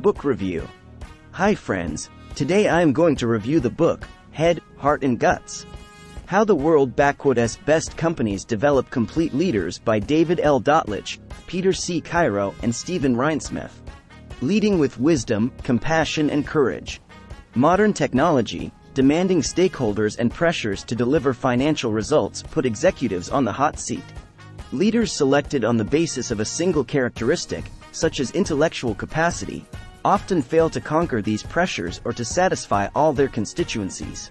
Book Review. Hi friends, today I am going to review the book, Head, Heart and Guts. How the World Best Companies Develop Complete Leaders by David L. Dotlich, Peter C. Cairo and Stephen Rhinesmith. Leading with wisdom, compassion and courage. Modern technology, demanding stakeholders and pressures to deliver financial results put executives on the hot seat. Leaders selected on the basis of a single characteristic, such as intellectual capacity, often fail to conquer these pressures or to satisfy all their constituencies.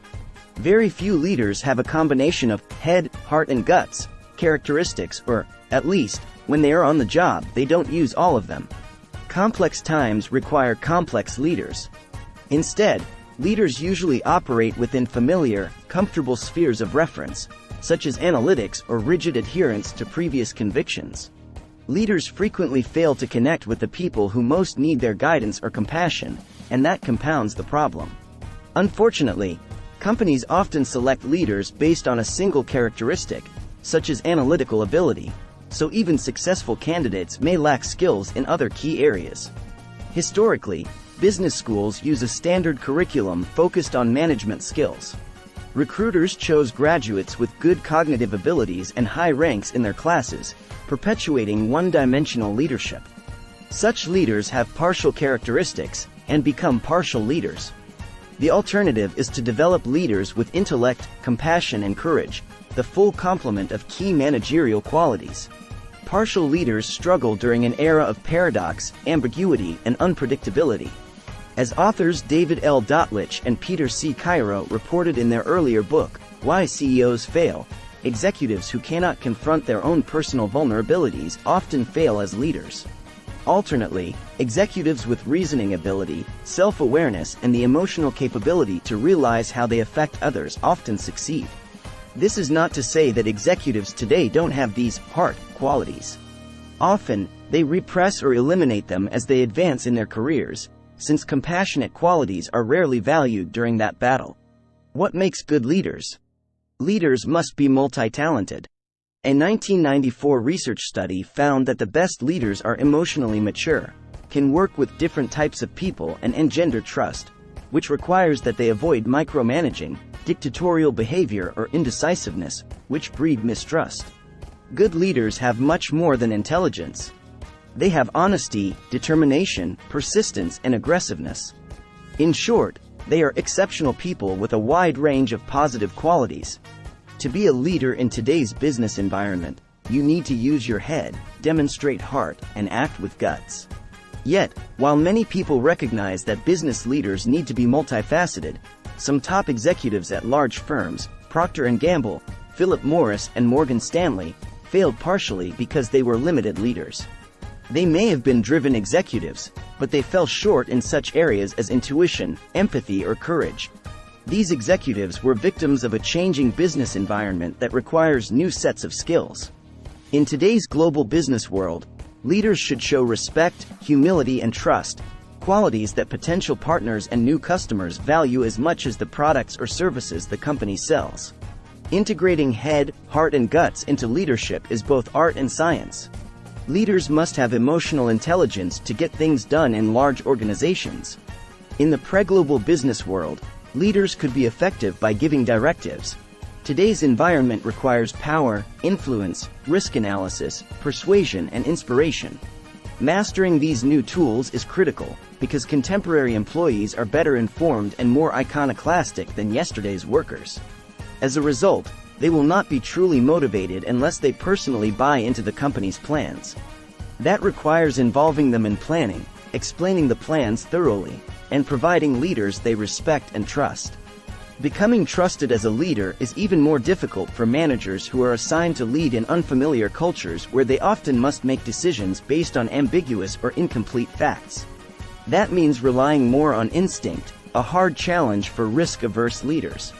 Very few leaders have a combination of head, heart and guts characteristics, or, at least, when they are on the job, they don't use all of them. Complex times require complex leaders. Instead, leaders usually operate within familiar, comfortable spheres of reference, such as analytics or rigid adherence to previous convictions. Leaders frequently fail to connect with the people who most need their guidance or compassion, and that compounds the problem. Unfortunately, companies often select leaders based on a single characteristic, such as analytical ability, so even successful candidates may lack skills in other key areas. Historically, business schools use a standard curriculum focused on management skills. Recruiters chose graduates with good cognitive abilities and high ranks in their classes, perpetuating one-dimensional leadership. Such leaders have partial characteristics, and become partial leaders. The alternative is to develop leaders with intellect, compassion and courage, the full complement of key managerial qualities. Partial leaders struggle during an era of paradox, ambiguity and unpredictability. As authors David L. Dotlich and Peter C. Cairo reported in their earlier book, Why CEOs Fail, executives who cannot confront their own personal vulnerabilities often fail as leaders. Alternately, executives with reasoning ability, self-awareness and the emotional capability to realize how they affect others often succeed. This is not to say that executives today don't have these heart qualities. Often, they repress or eliminate them as they advance in their careers, since compassionate qualities are rarely valued during that battle. What makes good leaders? Leaders must be multi-talented. A 1994 research study found that the best leaders are emotionally mature, can work with different types of people and engender trust, which requires that they avoid micromanaging, dictatorial behavior or indecisiveness, which breed mistrust. Good leaders have much more than intelligence. They have honesty, determination, persistence and aggressiveness. In short, they are exceptional people with a wide range of positive qualities. To be a leader in today's business environment, you need to use your head, demonstrate heart, and act with guts. Yet, while many people recognize that business leaders need to be multifaceted, some top executives at large firms, Procter & Gamble, Philip Morris and Morgan Stanley, failed partially because they were limited leaders. They may have been driven executives, but they fell short in such areas as intuition, empathy or courage. These executives were victims of a changing business environment that requires new sets of skills. In today's global business world, leaders should show respect, humility and trust, qualities that potential partners and new customers value as much as the products or services the company sells. Integrating head, heart and guts into leadership is both art and science. Leaders must have emotional intelligence to get things done in large organizations. In the pre-global business world, leaders could be effective by giving directives. Today's environment requires power, influence, risk analysis, persuasion, and inspiration. Mastering these new tools is critical, because contemporary employees are better informed and more iconoclastic than yesterday's workers. As a result, they will not be truly motivated unless they personally buy into the company's plans. That requires involving them in planning, explaining the plans thoroughly, and providing leaders they respect and trust. Becoming trusted as a leader is even more difficult for managers who are assigned to lead in unfamiliar cultures where they often must make decisions based on ambiguous or incomplete facts. That means relying more on instinct, a hard challenge for risk-averse leaders.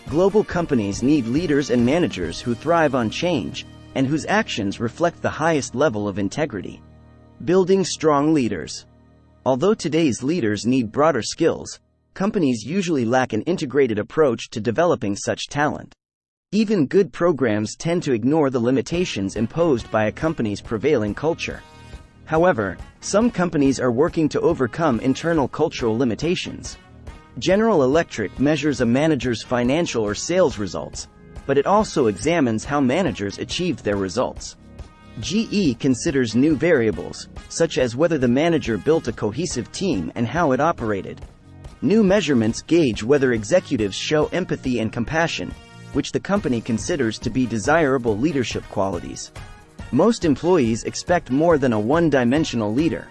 Global companies need leaders and managers who thrive on change, and whose actions reflect the highest level of integrity. Building strong leaders. Although today's leaders need broader skills, companies usually lack an integrated approach to developing such talent. Even good programs tend to ignore the limitations imposed by a company's prevailing culture. However, some companies are working to overcome internal cultural limitations. General Electric measures a manager's financial or sales results, but it also examines how managers achieved their results. GE considers new variables, such as whether the manager built a cohesive team and how it operated. New measurements gauge whether executives show empathy and compassion, which the company considers to be desirable leadership qualities. Most employees expect more than a one-dimensional leader.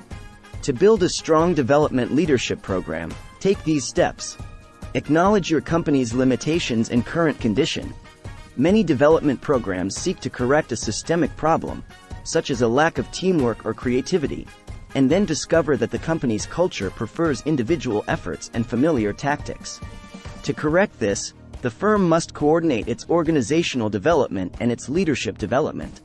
To build a strong development leadership program, take these steps. Acknowledge your company's limitations and current condition. Many development programs seek to correct a systemic problem, such as a lack of teamwork or creativity, and then discover that the company's culture prefers individual efforts and familiar tactics. To correct this, the firm must coordinate its organizational development and its leadership development.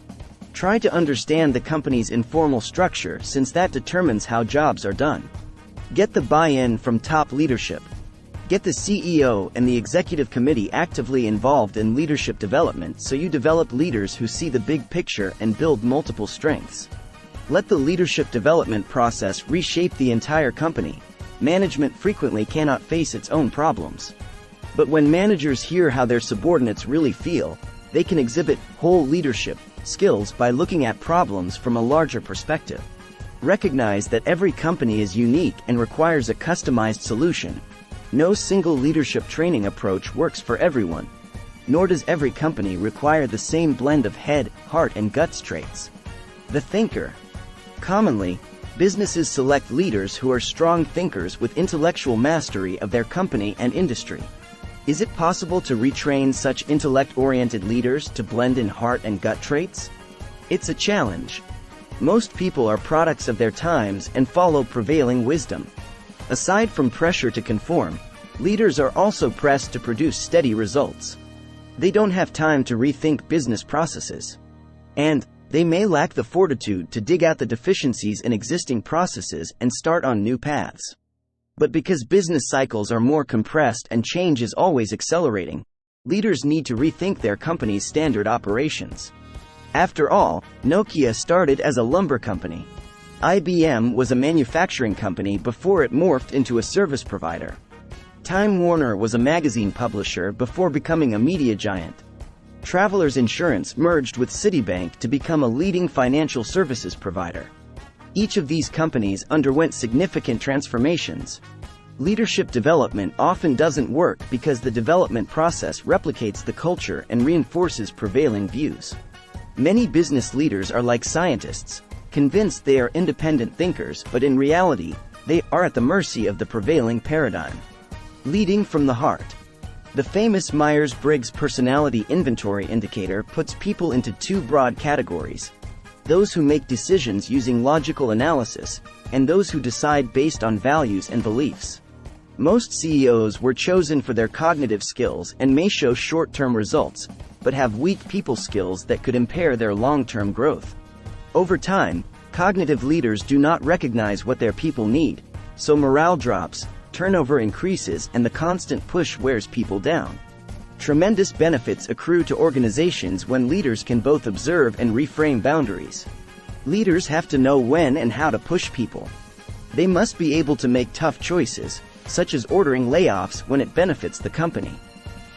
Try to understand the company's informal structure, since that determines how jobs are done. Get the buy-in from top leadership. Get the CEO and the executive committee actively involved in leadership development so you develop leaders who see the big picture and build multiple strengths. Let the leadership development process reshape the entire company. Management frequently cannot face its own problems. But when managers hear how their subordinates really feel, they can exhibit whole leadership skills by looking at problems from a larger perspective. Recognize that every company is unique and requires a customized solution. No single leadership training approach works for everyone. Nor does every company require the same blend of head, heart, and guts traits. The thinker. Commonly, businesses select leaders who are strong thinkers with intellectual mastery of their company and industry. Is it possible to retrain such intellect-oriented leaders to blend in heart and gut traits? It's a challenge. Most people are products of their times and follow prevailing wisdom. Aside from pressure to conform, leaders are also pressed to produce steady results. They don't have time to rethink business processes. And they may lack the fortitude to dig out the deficiencies in existing processes and start on new paths. But because business cycles are more compressed and change is always accelerating, leaders need to rethink their company's standard operations. After all, Nokia started as a lumber company. IBM was a manufacturing company before it morphed into a service provider. Time Warner was a magazine publisher before becoming a media giant. Travelers Insurance merged with Citibank to become a leading financial services provider. Each of these companies underwent significant transformations. Leadership development often doesn't work because the development process replicates the culture and reinforces prevailing views. Many business leaders are like scientists, convinced they are independent thinkers, but in reality, they are at the mercy of the prevailing paradigm. Leading from the heart. The famous Myers-Briggs Personality Inventory indicator puts people into two broad categories: those who make decisions using logical analysis, and those who decide based on values and beliefs. Most CEOs were chosen for their cognitive skills and may show short-term results, but have weak people skills that could impair their long-term growth. Over time, cognitive leaders do not recognize what their people need, so morale drops, turnover increases, and the constant push wears people down. Tremendous benefits accrue to organizations when leaders can both observe and reframe boundaries. Leaders have to know when and how to push people. They must be able to make tough choices, such as ordering layoffs when it benefits the company.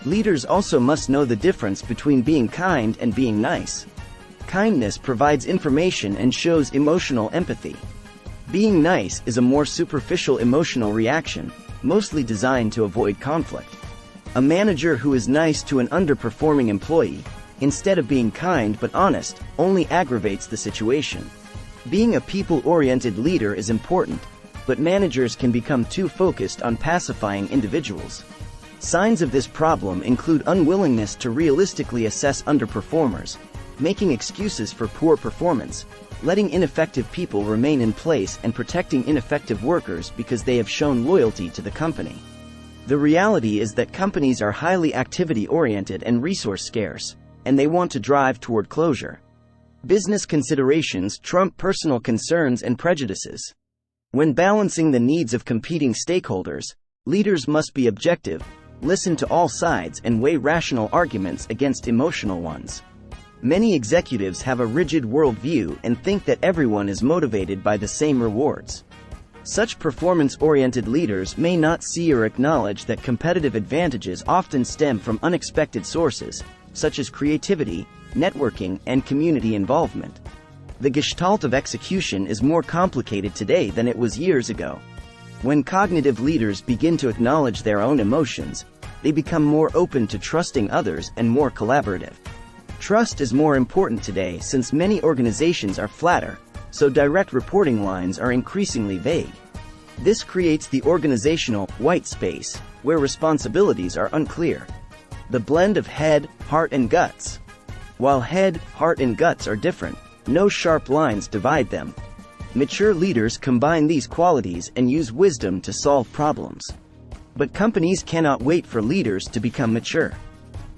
Leaders also must know the difference between being kind and being nice. Kindness provides information and shows emotional empathy. Being nice is a more superficial emotional reaction, mostly designed to avoid conflict. A manager who is nice to an underperforming employee, instead of being kind but honest, only aggravates the situation. Being a people-oriented leader is important, but managers can become too focused on pacifying individuals. Signs of this problem include unwillingness to realistically assess underperformers, making excuses for poor performance, letting ineffective people remain in place, and protecting ineffective workers because they have shown loyalty to the company. The reality is that companies are highly activity-oriented and resource-scarce, and they want to drive toward closure. Business considerations trump personal concerns and prejudices. When balancing the needs of competing stakeholders, leaders must be objective, listen to all sides, and weigh rational arguments against emotional ones. Many executives have a rigid worldview and think that everyone is motivated by the same rewards. Such performance-oriented leaders may not see or acknowledge that competitive advantages often stem from unexpected sources, such as creativity, networking, and community involvement. The gestalt of execution is more complicated today than it was years ago. When cognitive leaders begin to acknowledge their own emotions, they become more open to trusting others and more collaborative. Trust is more important today since many organizations are flatter, so direct reporting lines are increasingly vague. This creates the organizational white space, where responsibilities are unclear. The blend of head, heart, and guts. While head, heart, and guts are different, no sharp lines divide them. Mature leaders combine these qualities and use wisdom to solve problems. But companies cannot wait for leaders to become mature.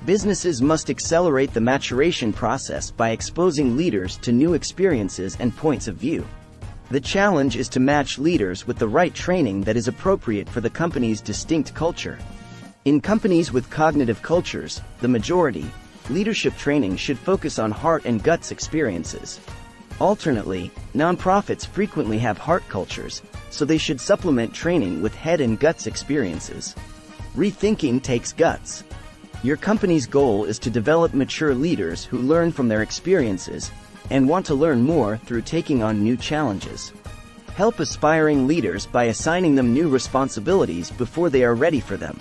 Businesses must accelerate the maturation process by exposing leaders to new experiences and points of view. The challenge is to match leaders with the right training that is appropriate for the company's distinct culture. In companies with cognitive cultures, the majority, leadership training should focus on heart and guts experiences. Alternately, nonprofits frequently have heart cultures, so they should supplement training with head and guts experiences. Rethinking takes guts. Your company's goal is to develop mature leaders who learn from their experiences and want to learn more through taking on new challenges. Help aspiring leaders by assigning them new responsibilities before they are ready for them.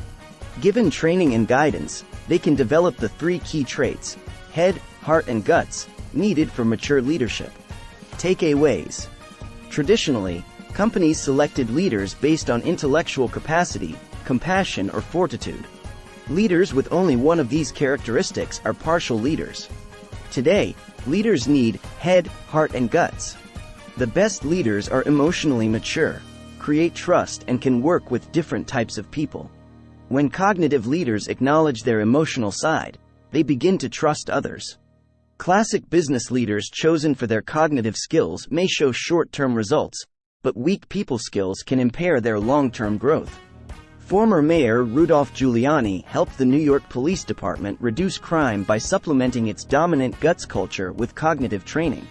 Given training and guidance, they can develop the 3 key traits, head, heart, and guts, needed for mature leadership. Takeaways. Traditionally, companies selected leaders based on intellectual capacity, compassion, or fortitude. Leaders with only one of these characteristics are partial leaders. Today, leaders need head, heart, and guts. The best leaders are emotionally mature, create trust, and can work with different types of people. When cognitive leaders acknowledge their emotional side, they begin to trust others. Classic business leaders chosen for their cognitive skills may show short-term results, but weak people skills can impair their long-term growth. Former Mayor Rudolph Giuliani helped the New York Police Department reduce crime by supplementing its dominant guts culture with cognitive training.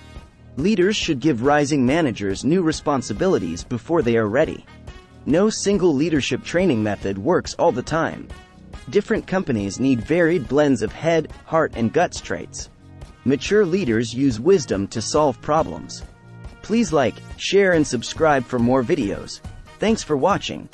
Leaders should give rising managers new responsibilities before they are ready. No single leadership training method works all the time. Different companies need varied blends of head, heart, and guts traits. Mature leaders use wisdom to solve problems. Please like, share, and subscribe for more videos. Thanks for watching.